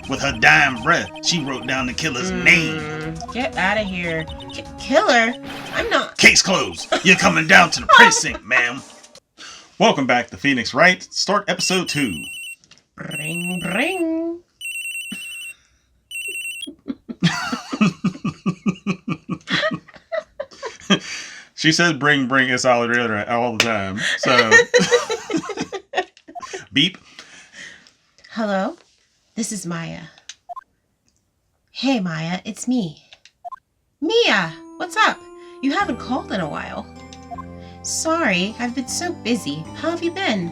With her dying breath, she wrote down the killer's name. Get out of here. Killer? I'm not. Case closed. You're coming down to the precinct, ma'am. Welcome back to Phoenix Wright. Start episode 2. Bring, bring. She says bring, it's all the time. So, beep. Hello? This is Maya. Hey, Maya, it's me. Mia, what's up? You haven't called in a while. Sorry, I've been so busy. How have you been?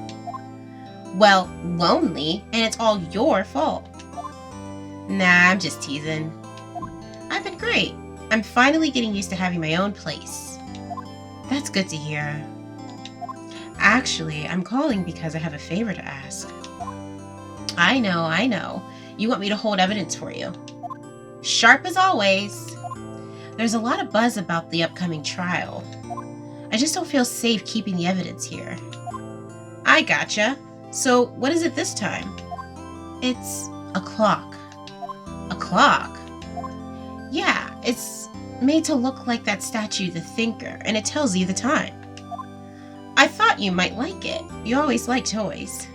Well, lonely, and it's all your fault. Nah, I'm just teasing. I've been great. I'm finally getting used to having my own place. That's good to hear. Actually, I'm calling because I have a favor to ask. I know. You want me to hold evidence for you. Sharp as always. There's a lot of buzz about the upcoming trial. I just don't feel safe keeping the evidence here. I gotcha. So, what is it this time? It's a clock. A clock? Yeah, it's made to look like that statue, the Thinker, and it tells you the time. I thought you might like it. You always like toys.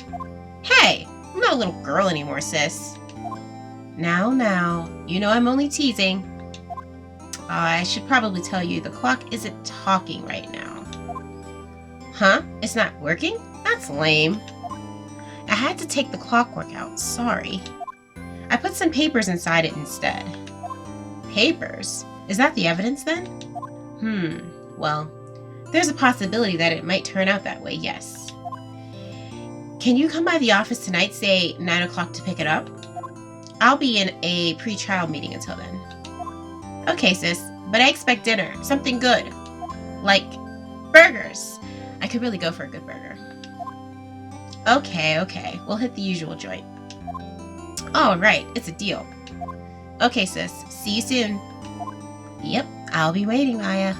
Hey, I'm not a little girl anymore, sis. Now, you know I'm only teasing. I should probably tell you the clock isn't talking right now. Huh? It's not working? That's lame. I had to take the clockwork out, sorry. I put some papers inside it instead. Papers? Is that the evidence then? Well, there's a possibility that it might turn out that way, yes. Can you come by the office tonight, say 9 o'clock, to pick it up? I'll be in a pre-trial meeting until then. Okay, sis, but I expect dinner, something good. Like burgers. I could really go for a good burger. Okay, we'll hit the usual joint. All right, it's a deal. Okay, sis, see you soon. Yep, I'll be waiting, Maya.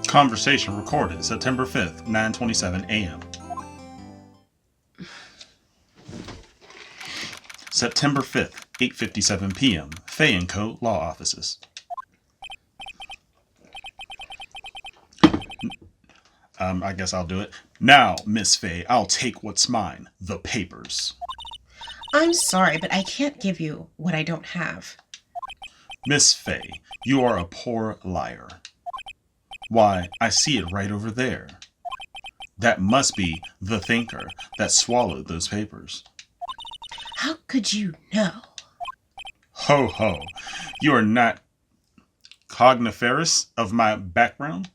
Conversation recorded September 5th, 9:27 a.m. September 5th, 8:57 p.m. Fay & Co. Law Offices. I guess I'll do it. Now, Miss Fay, I'll take what's mine. The papers. I'm sorry, but I can't give you what I don't have. Miss Fay, you are a poor liar. Why, I see it right over there. That must be the Thinker that swallowed those papers. How could you know? Ho ho, you are not cogniferous of my background?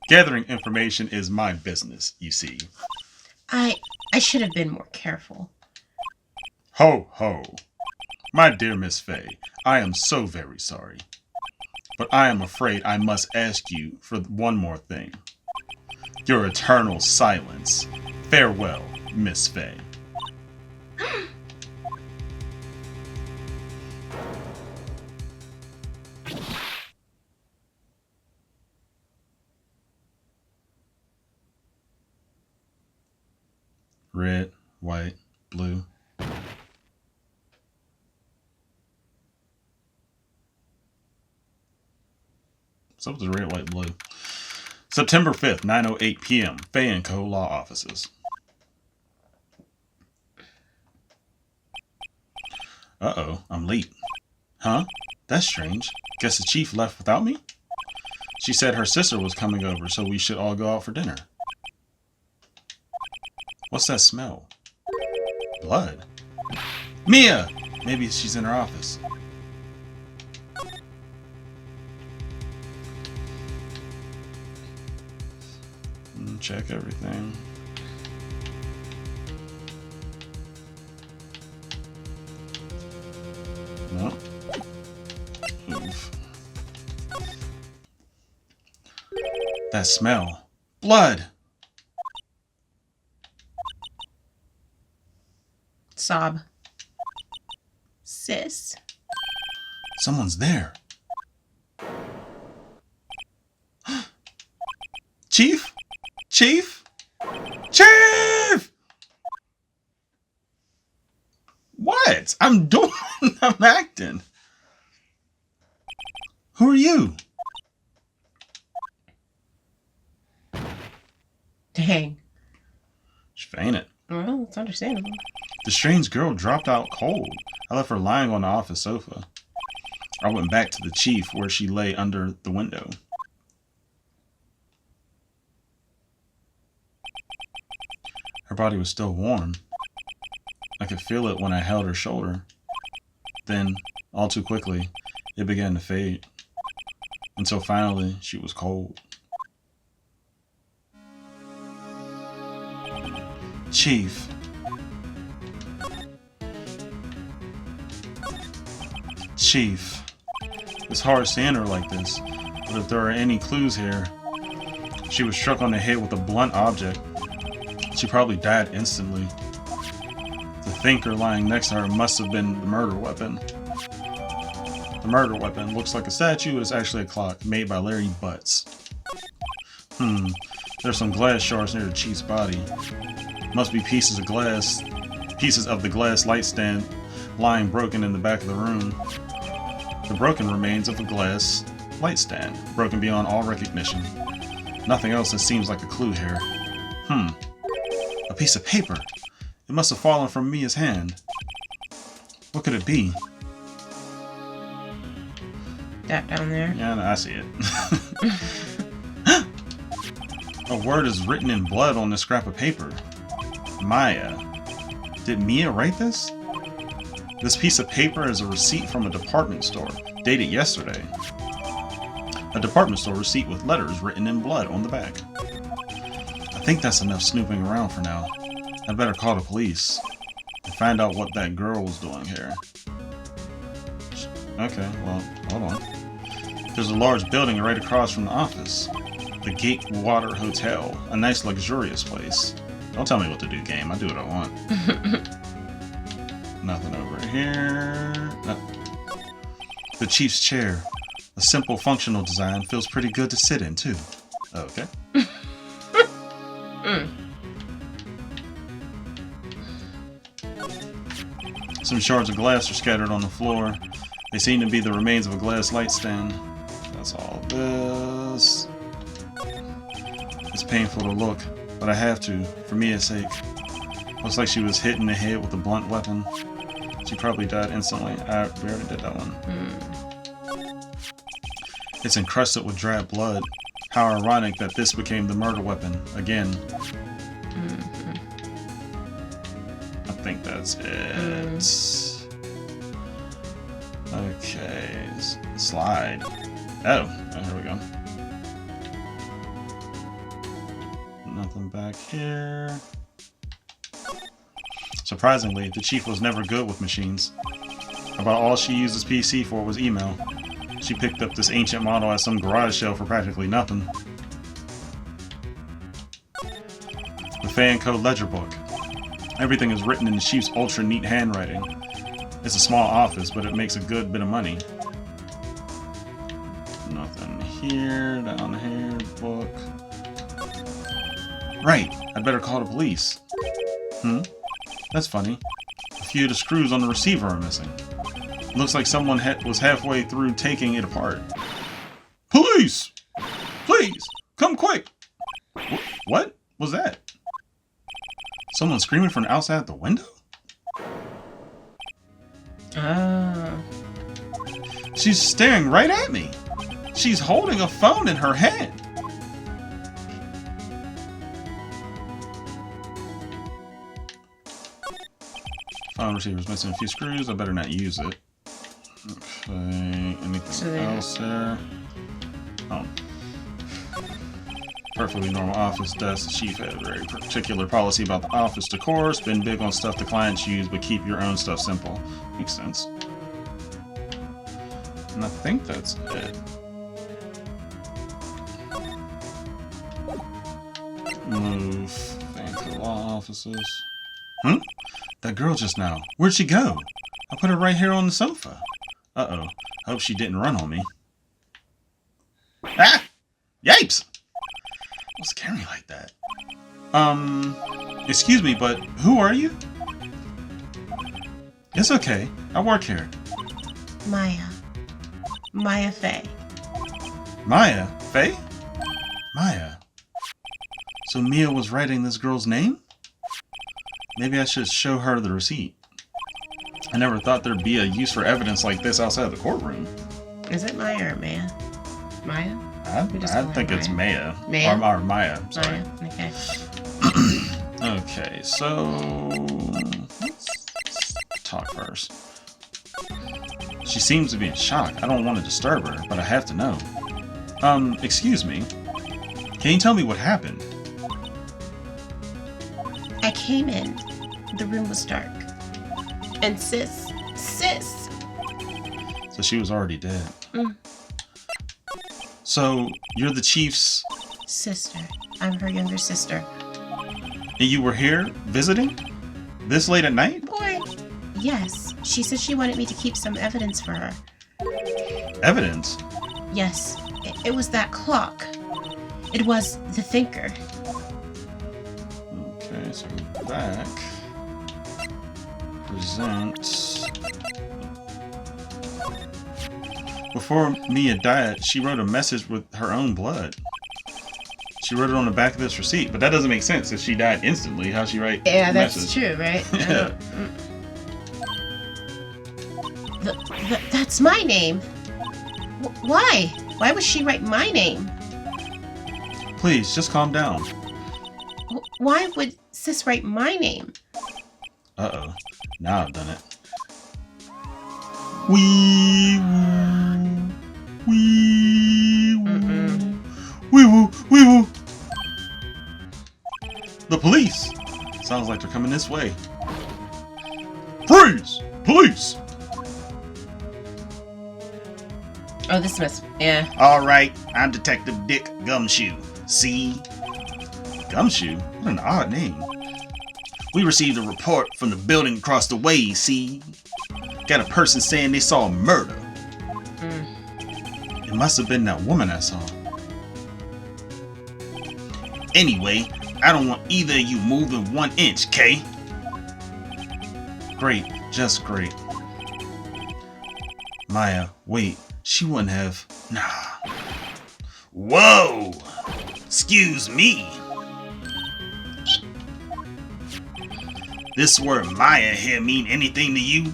Gathering information is my business, you see. I should have been more careful. Ho ho. My dear Miss Fay, I am so very sorry. But I am afraid I must ask you for one more thing. Your eternal silence. Farewell, Miss Fay. Red, white, blue. So was red, white, blue. September 5th, 9:08 p.m. Fay & Co. Law Offices. Uh-oh, I'm late. Huh? That's strange. Guess the chief left without me? She said her sister was coming over, so we should all go out for dinner. What's that smell? Blood. Mia! Maybe she's in her office. Check everything. No. Oof. That smell. Blood! Sob. Sis. Someone's there. Chief? Chief? Chief! idiots! I'm acting. Who are you? Dang. She fainted. Well, it's understandable. The strange girl dropped out cold. I left her lying on the office sofa. I went back to the chief where she lay under the window. Her body was still warm. I could feel it when I held her shoulder. Then, all too quickly, it began to fade. Until finally, she was cold. Chief. Chief. It's hard seeing her like this, but if there are any clues here, she was struck on the head with a blunt object. She probably died instantly. The thinker lying next to her must have been the murder weapon. The murder weapon looks like a statue, but it's actually a clock made by Larry Butts. There's some glass shards near the chief's body. Must be pieces of the glass light stand lying broken in the back of the room. The broken remains of a glass light stand, broken beyond all recognition. Nothing else that seems like a clue here. A piece of paper. It must have fallen from Mia's hand. What could it be? That down there. Yeah, no, I see it. A word is written in blood on this scrap of paper. Maya. Did Mia write this? This piece of paper is a receipt from a department store, dated yesterday. A department store receipt with letters written in blood on the back. I think that's enough snooping around for now. I better call the police and find out what that girl was doing here. Okay, well, hold on. There's a large building right across from the office. The Gatewater Hotel, a nice luxurious place. Don't tell me what to do, game. I do what I want. Nothing over here. No. The chief's chair. A simple functional design feels pretty good to sit in, too. Okay. Some shards of glass are scattered on the floor. They seem to be the remains of a glass light stand. That's all this. It's painful to look, but I have to, for Mia's sake. Looks like she was hit in the head with a blunt weapon. She probably died instantly. We already did that one. It's encrusted with dried blood. How ironic that this became the murder weapon again. I think that's it. Okay, slide. Oh, here we go. Nothing back here. Surprisingly, the chief was never good with machines. About all she used his PC for was email. She picked up this ancient model at some garage sale for practically nothing. The fan code ledger book. Everything is written in the chief's ultra neat handwriting. It's a small office, but it makes a good bit of money. Nothing here, down here, book. Right, I'd better call the police. That's funny. A few of the screws on the receiver are missing. Looks like someone was halfway through taking it apart. Police! Please, come quick! What was that? Someone screaming from outside the window? She's staring right at me. She's holding a phone in her hand. Phone receiver's missing a few screws. I better not use it. Okay, anything else there? Oh. Perfectly normal office desk. The chief had a very particular policy about the office decor. Spend big on stuff the clients use, but keep your own stuff simple. Makes sense. And I think that's it. Move. Thank the law offices. That girl just now. Where'd she go? I put her right here on the sofa. Uh-oh. Hope she didn't run on me. Ah! Yipes! Don't scare me like that. Excuse me, but who are you? It's okay. I work here. Maya. Maya Fey. Maya? Faye? Maya. So Mia was writing this girl's name? Maybe I should show her the receipt. I never thought there'd be a use for evidence like this outside the courtroom. Is it Maya or Maya? Maya? I think it's Maya. Maya? Or Maya, sorry. Maya, okay. Okay, so... let's talk first. She seems to be in shock. I don't want to disturb her, but I have to know. Excuse me. Can you tell me what happened? I came in. The room was dark. And sis. So she was already dead. Mm. So, you're the chief's... Sister. I'm her younger sister. And you were here, visiting? This late at night? Boy. Yes. She said she wanted me to keep some evidence for her. Evidence? Yes. It was that clock. It was the thinker. Okay, so go back. Present. Before Mia died, she wrote a message with her own blood. She wrote it on the back of this receipt, but that doesn't make sense. If she died instantly, how'd she write Yeah, a that's message? true, right? Yeah. That's my name. Why? Why would she write my name? Please, just calm down. Why would sis write my name? Uh-oh. Now I've done it. Wee woo. Wee woo. Wee woo. Wee woo. The police. Sounds like they're coming this way. Freeze! Police! Oh, this must... yeah. Alright, I'm Detective Dick Gumshoe. See? Gumshoe? What an odd name. We received a report from the building across the way, see? Got a person saying they saw a murder. It must have been that woman I saw. Anyway, I don't want either of you moving 1 inch, Kay? Great, just great. Maya, wait, she wouldn't have... Nah. Whoa! Excuse me. This word Maya here mean anything to you?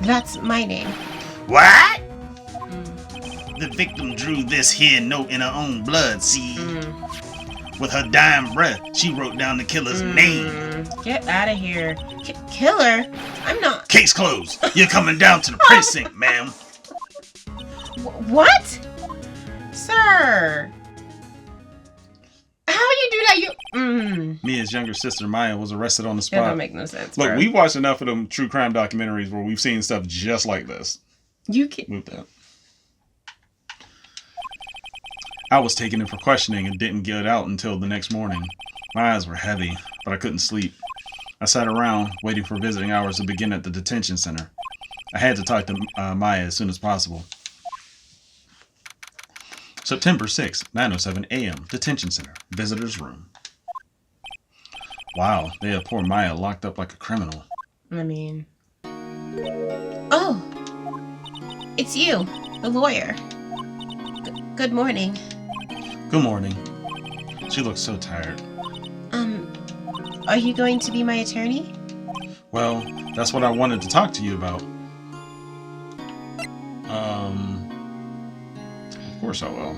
That's my name. What? The victim drew this here note in her own blood, see? With her dying breath, she wrote down the killer's name. Get out of here. Killer? I'm not... Case closed. You're coming down to the precinct, ma'am. What? Sir. How you do that? Mia's younger sister, Maya, was arrested on the That spot. don't make no sense, Look, bro. we've watched enough of them true crime documentaries where we've seen stuff just like this. You can... Move that. I was taken in for questioning and didn't get out until the next morning. My eyes were heavy, but I couldn't sleep. I sat around, waiting for visiting hours to begin at the detention center. I had to talk to Maya as soon as possible. September 6, 9:07 a.m. Detention Center. Visitor's room. Wow, they have poor Maya locked up like a criminal. I mean... Oh! It's you, the lawyer. Good morning. Good morning. She looks so tired. Are you going to be my attorney? Well, that's what I wanted to talk to you about. Of course I will.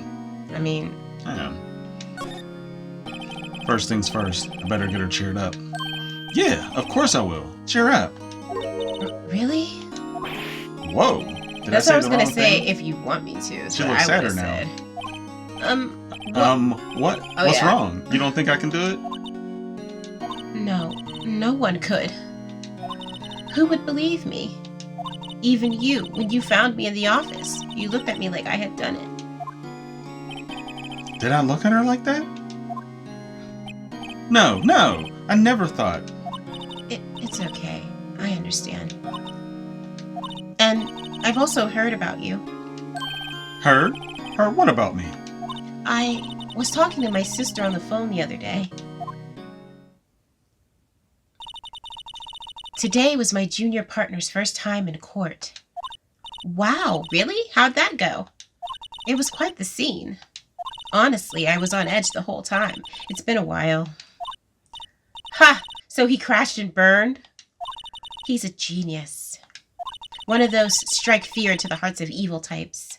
I mean... I am. First things first, I better get her cheered up. Yeah, of course I will. Cheer up. Really? Whoa. Did That's I say what I was the gonna wrong say, thing? if you want me to. She looks sadder now. What? Oh, What's yeah. wrong? You don't think I can do it? No one could. Who would believe me? Even you, when you found me in the office. You looked at me like I had done it. Did I look at her like that? No, I never thought. It's okay. I understand. And I've also heard about you. Heard? Heard what about me? I was talking to my sister on the phone the other day. Today was my junior partner's first time in court. Wow, really? How'd that go? It was quite the scene. Honestly, I was on edge the whole time. It's been a while. Ha! So he crashed and burned? He's a genius. One of those strike fear into the hearts of evil types.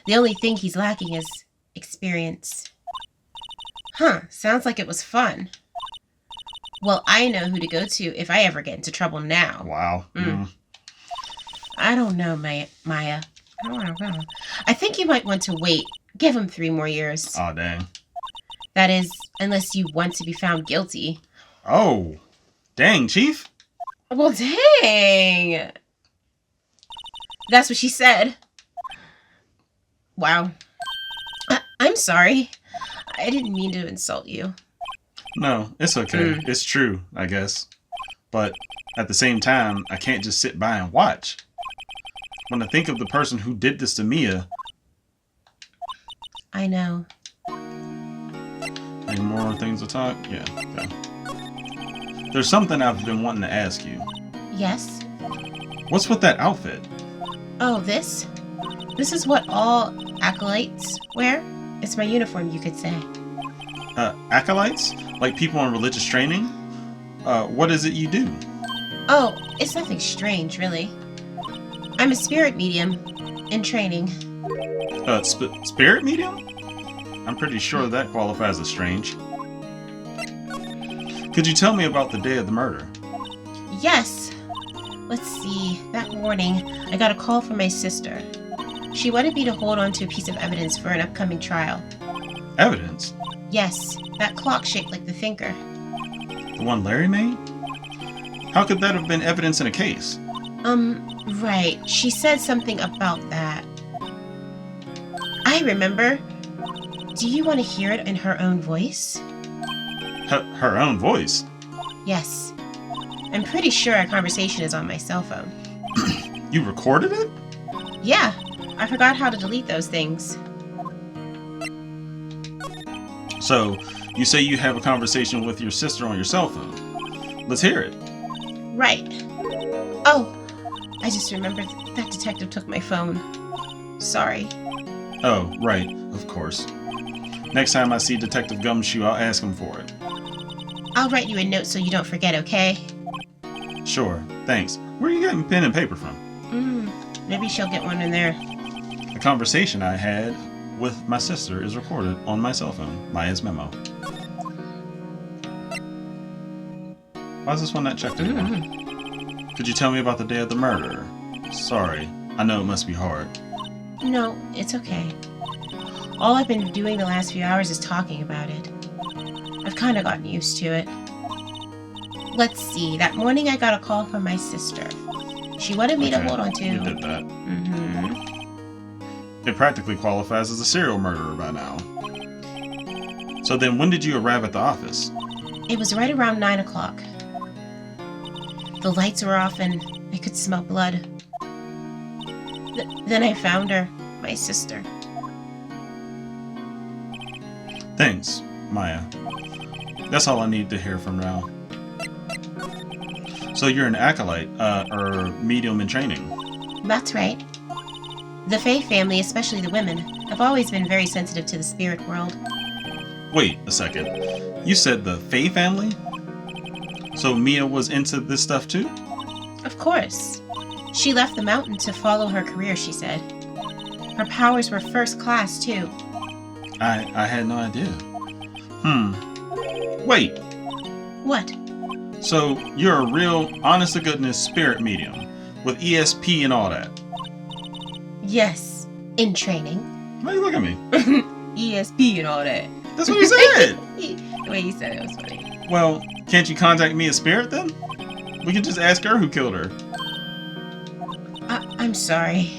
The only thing he's lacking is experience. Huh, sounds like it was fun. Well, I know who to go to if I ever get into trouble now. Wow. I don't know, Maya. I don't know. I think you might want to wait. Give him 3 more years. Oh, dang. That is, unless you want to be found guilty. Oh, dang, Chief. Well, dang. That's what she said. Wow. I'm sorry. I didn't mean to insult you. No, it's okay. It's true, I guess. But at the same time, I can't just sit by and watch. When I think of the person who did this to Mia... I know. Any more things to talk? Yeah, okay. There's something I've been wanting to ask you. Yes? What's with that outfit? Oh, this? This is what all acolytes wear. It's my uniform, you could say. Acolytes? Like people in religious training? What is it you do? Oh, it's nothing strange, really. I'm a spirit medium in training. Spirit medium? I'm pretty sure that qualifies as strange. Could you tell me about the day of the murder? Yes. Let's see. That morning, I got a call from my sister. She wanted me to hold on to a piece of evidence for an upcoming trial. Evidence? Yes, that clock shaped like the thinker. The one Larry made? How could that have been evidence in a case? Right. She said something about that. I remember. Do you want to hear it in her own voice? Her own voice? Yes. I'm pretty sure our conversation is on my cell phone. You recorded it? Yeah. I forgot how to delete those things. So, you say you have a conversation with your sister on your cell phone. Let's hear it. Right. Oh, I just remembered that detective took my phone. Sorry. Oh, right. Of course. Next time I see Detective Gumshoe, I'll ask him for it. I'll write you a note so you don't forget, okay? Sure. Thanks. Where are you getting pen and paper from? Maybe she'll get one in there. The conversation I had with my sister is recorded on my cell phone, Maya's memo. Why is this one not checked anymore? Could you tell me about the day of the murder? Sorry, I know it must be hard. No, it's okay. All I've been doing the last few hours is talking about it. I've kind of gotten used to it. Let's see, that morning I got a call from my sister. She wanted me to hold on to... You did that. It practically qualifies as a serial murderer by now. So then when did you arrive at the office? It was right around 9 o'clock. The lights were off and I could smell blood. Then I found her, my sister. Thanks, Maya. That's all I need to hear from now. So you're an acolyte, or medium in training? That's right. The Fae family, especially the women, have always been very sensitive to the spirit world. Wait a second. You said the Fae family? So Mia was into this stuff too? Of course. She left the mountain to follow her career, she said. Her powers were first class, too. I had no idea. Wait. What? So you're a real, honest-to-goodness spirit medium, with ESP and all that? Yes. In training. Why you look at me? ESP and all that. That's what you said! The way you said it was funny. Well, can't you contact Mia's spirit then? We could just ask her who killed her. I'm sorry.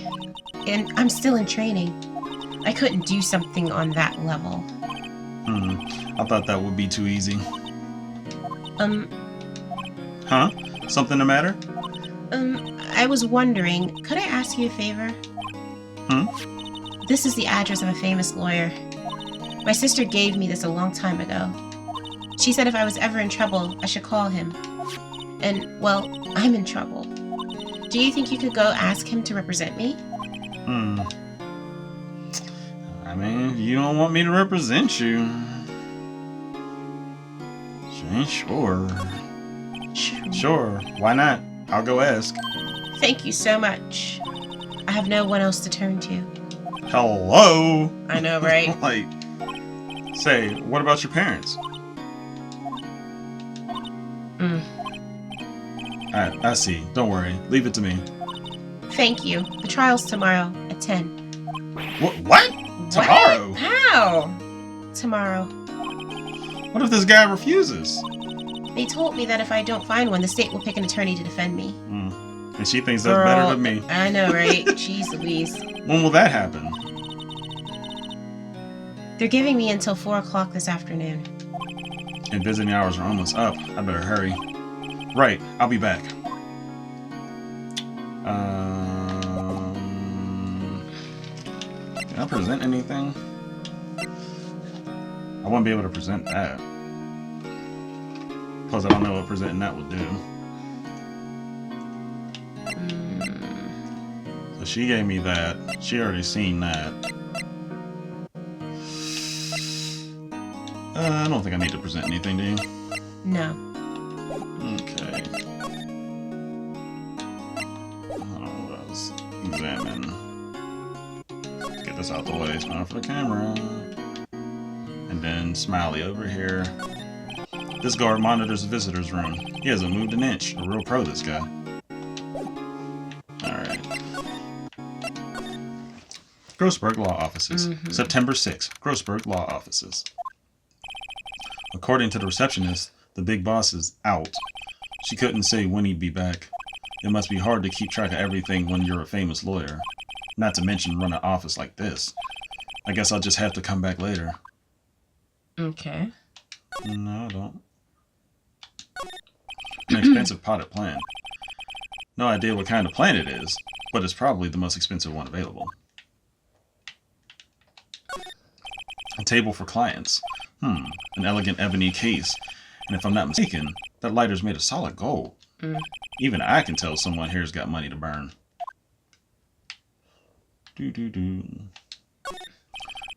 And I'm still in training. I couldn't do something on that level. I thought that would be too easy. Huh? Something the matter? I was wondering, could I ask you a favor? This is the address of a famous lawyer. My sister gave me this a long time ago. She said if I was ever in trouble, I should call him. And, well, I'm in trouble. Do you think you could go ask him to represent me? I mean, you don't want me to represent you. Sure. Sure, why not? I'll go ask. Thank you so much. I have no one else to turn to. Hello? I know, right? Like, say, what about your parents? I see. Don't worry. Leave it to me. Thank you. The trial's tomorrow at 10. What? Tomorrow? What? How? Tomorrow. What if this guy refuses? They told me that if I don't find one, the state will pick an attorney to defend me. And she thinks that's better than me. I know, right? Jeez Louise. When will that happen? They're giving me until 4 o'clock this afternoon. And visiting hours are almost up. I better hurry. Right, I'll be back. Can I present anything? I won't be able to present that. Plus, I don't know what presenting that would do. So she gave me that. She already seen that. I don't think I need to present anything, do you? No. Okay. Let's examine. Get this out the way. Smile for the camera. And then Smiley over here. This guard monitors the visitor's room. He hasn't moved an inch. A real pro, this guy. Alright. Grossberg Law Offices. September 6th. Grossberg Law Offices. According to the receptionist, the big boss is out. She couldn't say when he'd be back. It must be hard to keep track of everything when you're a famous lawyer. Not to mention run an office like this. I guess I'll just have to come back later. Okay. No, I don't. An expensive potted plant. No idea what kind of plant it is, but it's probably the most expensive one available. A table for clients. An elegant ebony case. And if I'm not mistaken, that lighter's made of solid gold. Even I can tell someone here's got money to burn.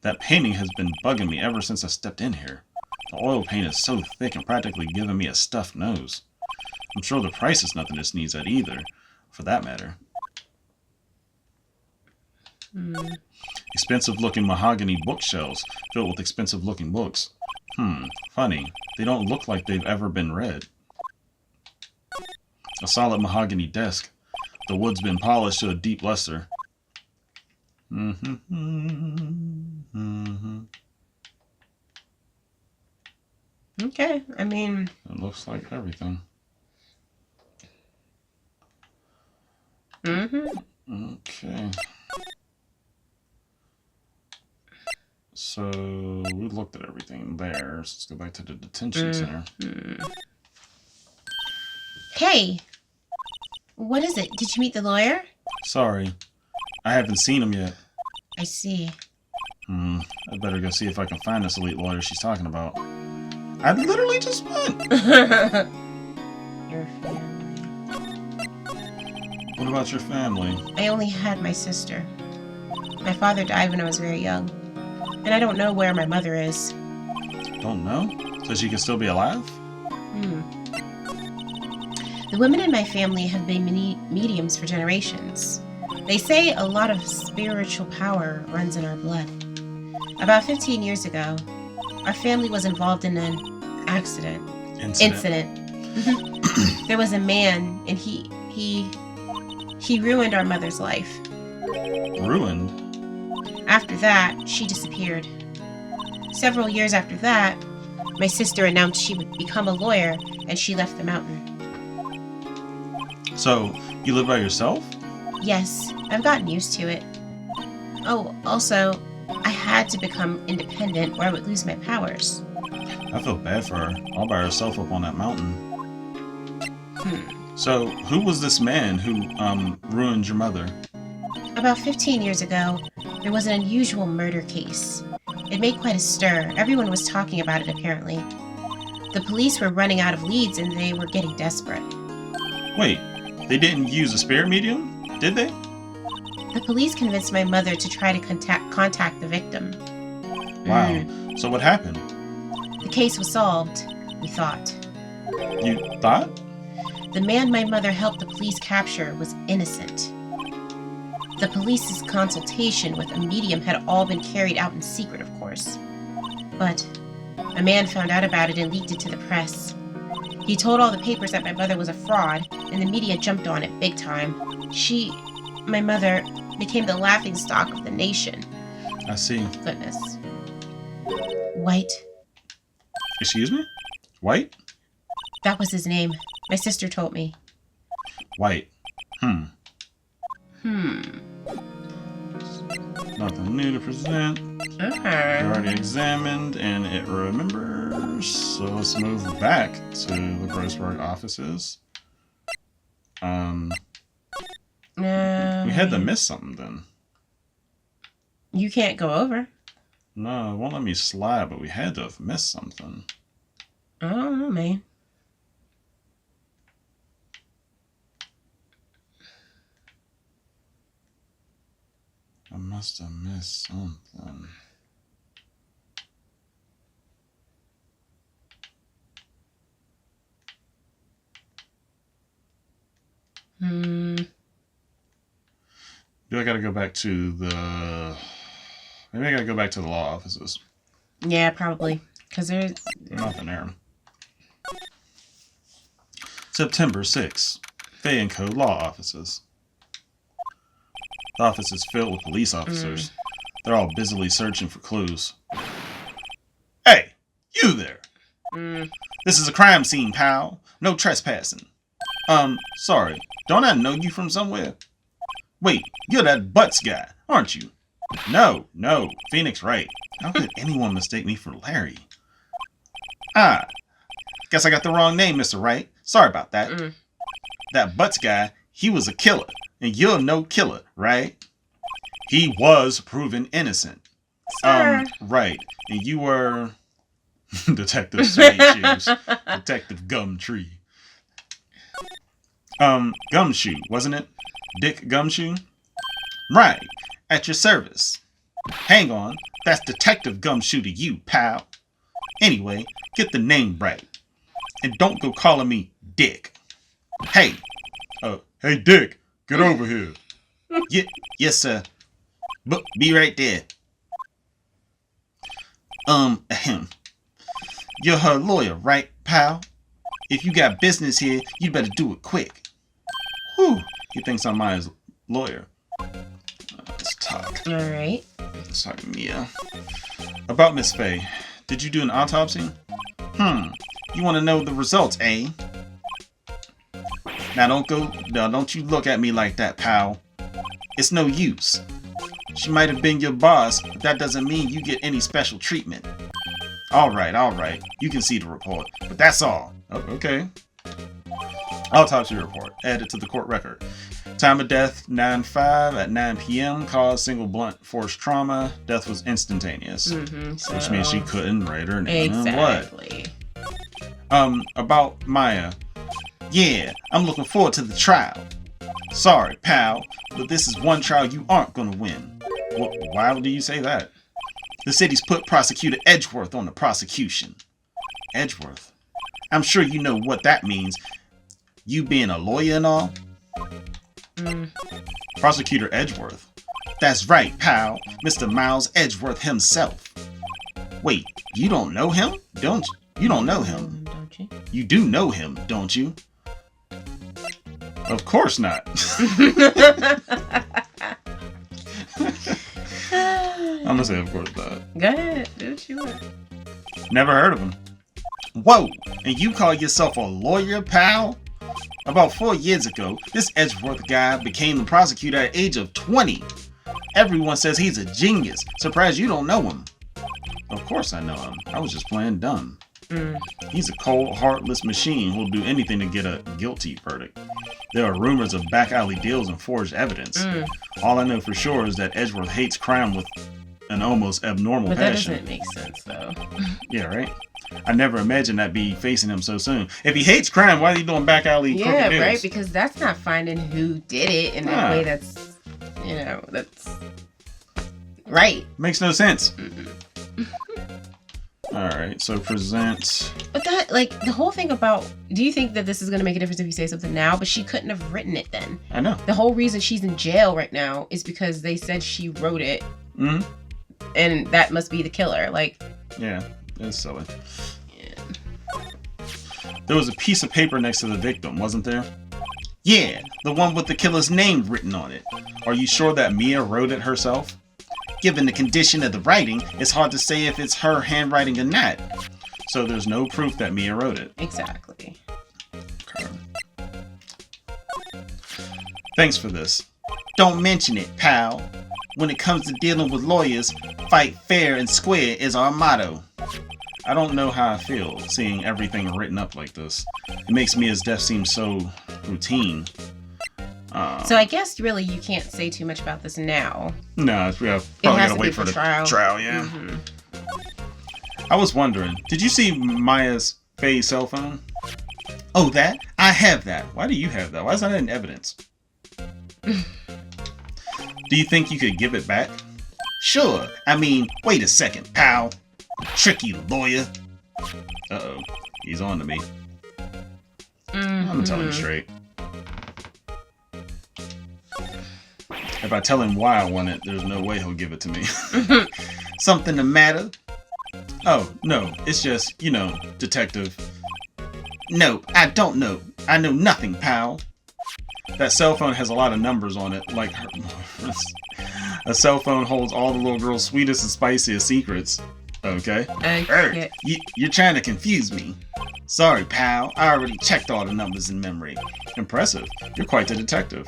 That painting has been bugging me ever since I stepped in here. The oil paint is so thick and practically giving me a stuffed nose. I'm sure the price is nothing to sneeze at either, for that matter. Expensive-looking mahogany bookshelves filled with expensive-looking books. Funny. They don't look like they've ever been read. A solid mahogany desk. The wood's been polished to a deep luster. Okay, I mean... It looks like everything. Okay. So, we looked at everything there. So let's go back to the detention center. Hey! What is it? Did you meet the lawyer? Sorry. I haven't seen him yet. I see. I better go see if I can find this elite lawyer she's talking about. I literally just went! Your family. What about your family? I only had my sister. My father died when I was very young. And I don't know where my mother is. Don't know? So she can still be alive? The women in my family have been mediums for generations. They say a lot of spiritual power runs in our blood. About 15 years ago, our family was involved in an incident. There was a man, and he ruined our mother's life. Ruined? After that, she disappeared. Several years after that, my sister announced she would become a lawyer, and she left the mountain. So, you live by yourself? Yes, I've gotten used to it. Oh, also, I had to become independent or I would lose my powers. I feel bad for her, all by herself up on that mountain. So, who was this man who, ruined your mother? About 15 years ago, there was an unusual murder case. It made quite a stir. Everyone was talking about it, apparently. The police were running out of leads and they were getting desperate. Wait, they didn't use a spirit medium, did they? The police convinced my mother to try to contact the victim. Wow. So what happened? The case was solved, we thought. You thought? The man my mother helped the police capture was innocent. The police's consultation with a medium had all been carried out in secret, of course. But a man found out about it and leaked it to the press. He told all the papers that my mother was a fraud, and the media jumped on it big time. My mother, became the laughingstock of the nation. I see. Goodness. White. Excuse me? White? That was his name. My sister told me. White. Nothing new to present. Okay. Already examined and it remembers. So let's move back to the Grossberg offices. We had to miss something then. You can't go over. No, it won't let me slide, but we had to have missed something. I don't know, man. I must have missed something. Do I gotta go back to the... Maybe I gotta go back to the law offices. Yeah, probably. Because there's... Nothing there. September 6th. Fay & Co. Law Offices. The office is filled with police officers. They're all busily searching for clues. Hey! You there! This is a crime scene, pal. No trespassing. Sorry. Don't I know you from somewhere? Wait, you're that Butts guy, aren't you? No, Phoenix Wright. How could anyone mistake me for Larry? Ah, guess I got the wrong name, Mr. Wright. Sorry about that. That Butts guy, he was a killer, and you're no killer, right? He was proven innocent. Sir. Right. And you were... Detective Sweet Shoes. Detective Gumtree. Gumshoe, wasn't it? Dick Gumshoe? Right. At your service. Hang on. That's Detective Gumshoe to you, pal. Anyway, get the name right. And don't go calling me Dick. Hey. Hey, Dick. Get over here. Yes, sir. Be right there. Ahem. You're her lawyer, right, pal? If you got business here, you better do it quick. Whew. He thinks I'm my lawyer. Let's talk. All right. Let's talk to Mia. About Miss Fay. Did you do an autopsy? You want to know the results, eh? Now don't you look at me like that, pal. It's no use. She might have been your boss, but that doesn't mean you get any special treatment. All right. You can see the report, but that's all. Oh, okay. Autopsy report. Added to the court record. Time of death, 9/5 at 9 p.m. Cause single blunt force trauma. Death was instantaneous. Which means she couldn't write her name. Exactly. What? About Maya. Yeah, I'm looking forward to the trial. Sorry, pal, but this is one trial you aren't gonna win. Why do you say that? The city's put Prosecutor Edgeworth on the prosecution. Edgeworth? I'm sure you know what that means. You being a lawyer and all? Prosecutor Edgeworth? That's right, pal. Mr. Miles Edgeworth himself. Wait, you don't know him? Don't you? You don't know him. Don't you? You do know him, don't you? Of course not. I'm gonna say of course not. Go ahead. Do what you want. Never heard of him. Whoa! And you call yourself a lawyer, pal? About 4 years ago, this Edgeworth guy became the prosecutor at the age of 20. Everyone says he's a genius. Surprised you don't know him. Of course I know him. I was just playing dumb. He's a cold, heartless machine who'll do anything to get a guilty verdict. There are rumors of back alley deals and forged evidence. All I know for sure is that Edgeworth hates crime with an almost abnormal but passion. That doesn't make sense, though. Yeah, right? I never imagined I'd be facing him so soon. If he hates crime, why are you doing back alley crooked deals? Right, because that's not finding who did it in a way that's, that's right. Makes no sense. Alright, so present. But that, the whole thing about, do you think that this is going to make a difference if you say something now? But she couldn't have written it then. I know. The whole reason she's in jail right now is because they said she wrote it. Mm-hmm. And that must be the killer. Yeah, it's silly. Yeah. There was a piece of paper next to the victim, wasn't there? Yeah, the one with the killer's name written on it. Are you sure that Mia wrote it herself? Given the condition of the writing, it's hard to say if it's her handwriting or not. So there's no proof that Mia wrote it. Exactly. Okay. Thanks for this. Don't mention it, pal. When it comes to dealing with lawyers, fight fair and square is our motto. I don't know how I feel seeing everything written up like this. It makes Mia's death seem so routine. So I guess really you can't say too much about this now. No, we probably gotta wait for the trial. Yeah. Mm-hmm. I was wondering, did you see Maya's Faye's cell phone? Oh, that? I have that. Why do you have that? Why is that in evidence? Do you think you could give it back? Sure. I mean, wait a second, pal. Tricky lawyer. Uh-oh. He's on to me. I'm gonna tell him straight. If I tell him why I want it, there's no way he'll give it to me. Something the matter? Oh, no. It's just, detective. No, I don't know. I know nothing, pal. That cell phone has a lot of numbers on it, like her. A cell phone holds all the little girl's sweetest and spiciest secrets. Okay? You're trying to confuse me. Sorry, pal. I already checked all the numbers in memory. Impressive. You're quite the detective.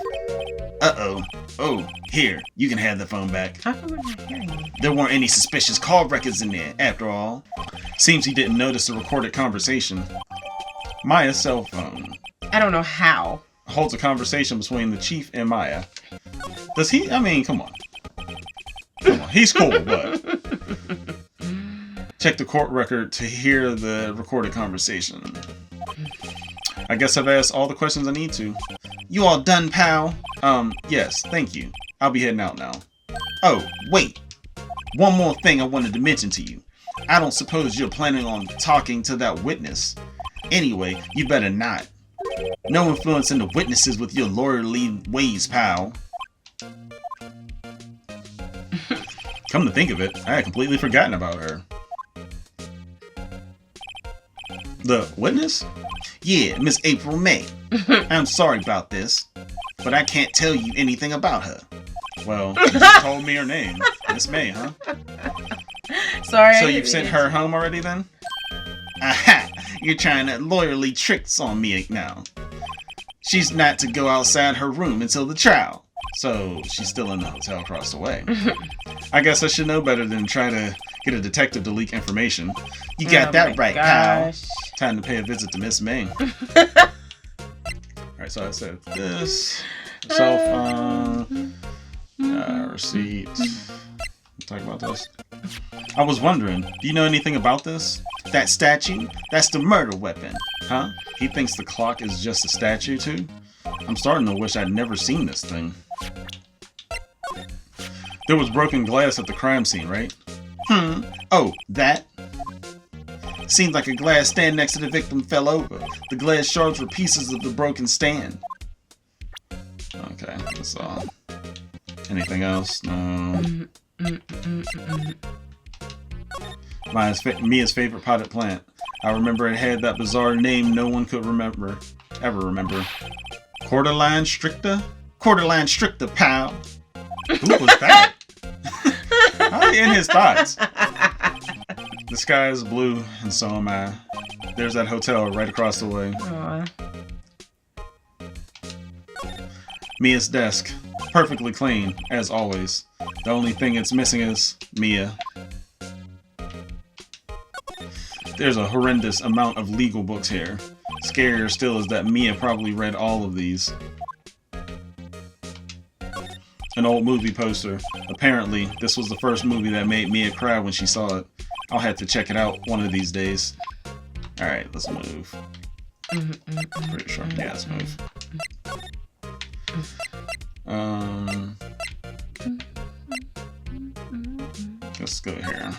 Uh-oh. Oh, here. You can have the phone back. How come we're not hearing you? There weren't any suspicious call records in there, after all. Seems he didn't notice the recorded conversation. Maya's cell phone. I don't know how. Holds a conversation between the chief and Maya. Does he? I mean, come on. Come on. He's cool, but... Check the court record to hear the recorded conversation. I guess I've asked all the questions I need to. You all done, pal? Yes, thank you. I'll be heading out now. Oh, wait. One more thing I wanted to mention to you. I don't suppose you're planning on talking to that witness. Anyway, you better not. No influencing the witnesses with your lawyerly ways, pal. Come to think of it, I had completely forgotten about her. The witness? Yeah, Miss April May. I'm sorry about this, but I can't tell you anything about her. Well, you just told me her name. Miss May, huh? Sorry. So you've sent her home already then? Aha! You're trying to lawyerly tricks on me now. She's not to go outside her room until the trial. So she's still in the hotel across the way. I guess I should know better than try to get a detective to leak information. You got that right, pal. Time to pay a visit to Miss May. Alright, so I said this. Cell phone. Receipt. Talk about this. I was wondering, do you know anything about this? That statue? That's the murder weapon. Huh? He thinks the clock is just a statue too? I'm starting to wish I'd never seen this thing. There was broken glass at the crime scene, right? Oh, that? Seemed like a glass stand next to the victim fell over. The glass shards were pieces of the broken stand. Okay, that's all. Anything else? No. Mia's favorite potted plant. I remember it had that bizarre name no one could ever remember. Cordyline stricta? Cordyline stricta, pal. Who was that? How in his thoughts? The sky is blue, and so am I. There's that hotel right across the way. Aww. Mia's desk. Perfectly clean, as always. The only thing it's missing is Mia. There's a horrendous amount of legal books here. Scarier still is that Mia probably read all of these. An old movie poster. Apparently, this was the first movie that made Mia cry when she saw it. I'll have to check it out one of these days. Alright, let's move. Pretty sure. Yeah, let's move. Let's go here.